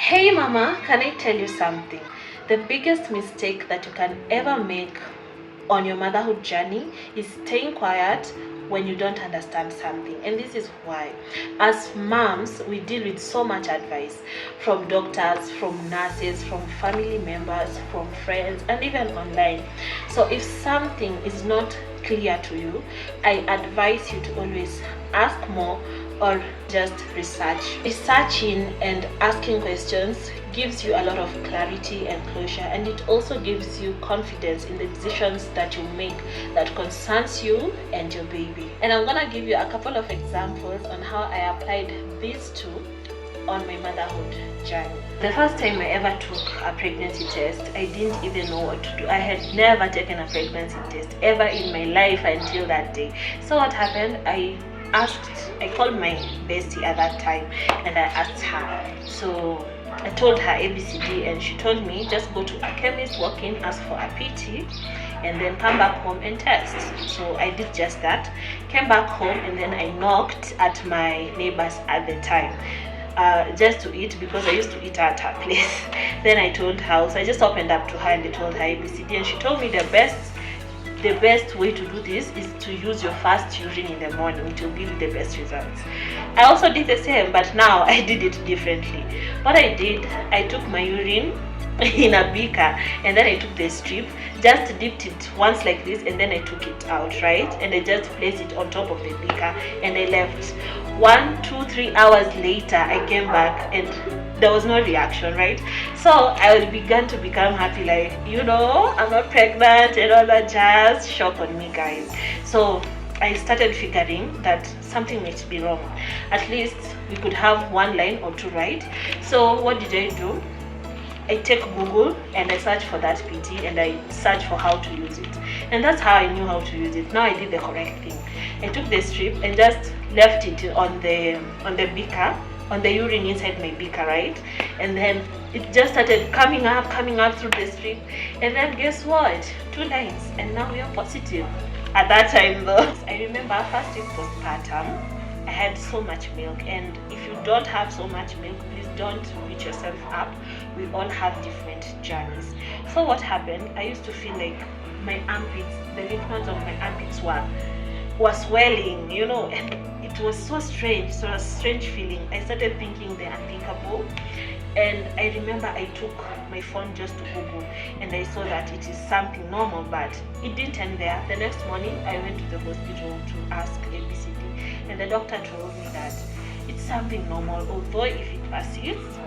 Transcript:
Hey mama, can I tell you something? The biggest mistake that you can ever make on your motherhood journey is staying quiet when you don't understand something. And this is why. As moms, we deal with so much advice from doctors, from nurses, from family members, from friends, and even online. So if something is not clear to you, I advise you to always ask more or just research. Researching and asking questions gives you a lot of clarity and closure, and it also gives you confidence in the decisions that you make that concerns you and your baby. And I'm gonna give you a couple of examples on how I applied these two on my motherhood journey. The first time I ever took a pregnancy test, I didn't even know what to do. I had never taken a pregnancy test ever in my life until that day. So what happened? I called my bestie at that time and I asked her. So I told her ABCD and she told me just go to a chemist, walk in, ask for a PT, and then come back home and test. So I did just that, came back home, and then I knocked at my neighbors at the time. Just to eat, because I used to eat at her place. Then I told her, so I just opened up to her and I told her ABCD, and she told me the best way to do this is to use your first urine in the morning. It will give you the best results. I also did the same, but now I did it differently. What I did, I took my urine in a beaker and then I took the strip, just dipped it once like this, and then I took it out, right? And I just placed it on top of the beaker and I left. 1, 2, 3 hours later, I came back and there was no reaction, right? So I began to become happy, like, I'm not pregnant and all that jazz. Shock on me, guys. So I started figuring that something might be wrong. At least we could have one line or two, right? So what did I do? I take Google and I search for that PT and I search for how to use it. And that's how I knew how to use it. Now I did the correct thing. I took the strip and just left it on the beaker, on the urine inside my beaker, right? And then it just started coming up through the strip. And then guess what? 2 lines, and now we are positive. At that time though, I remember first week postpartum, I had so much milk, and if you don't have so much milk, please don't beat yourself up. We all have different journeys. So what happened, I used to feel like my armpits, the lymph nodes of my armpits were swelling, and it was so strange. So a strange feeling. I started thinking the unthinkable, and I remember I took my phone just to Google and I saw that it is something normal, but it didn't end there. The next morning I went to the hospital to ask ABCD, and the doctor told me that it's something normal, although if it persists,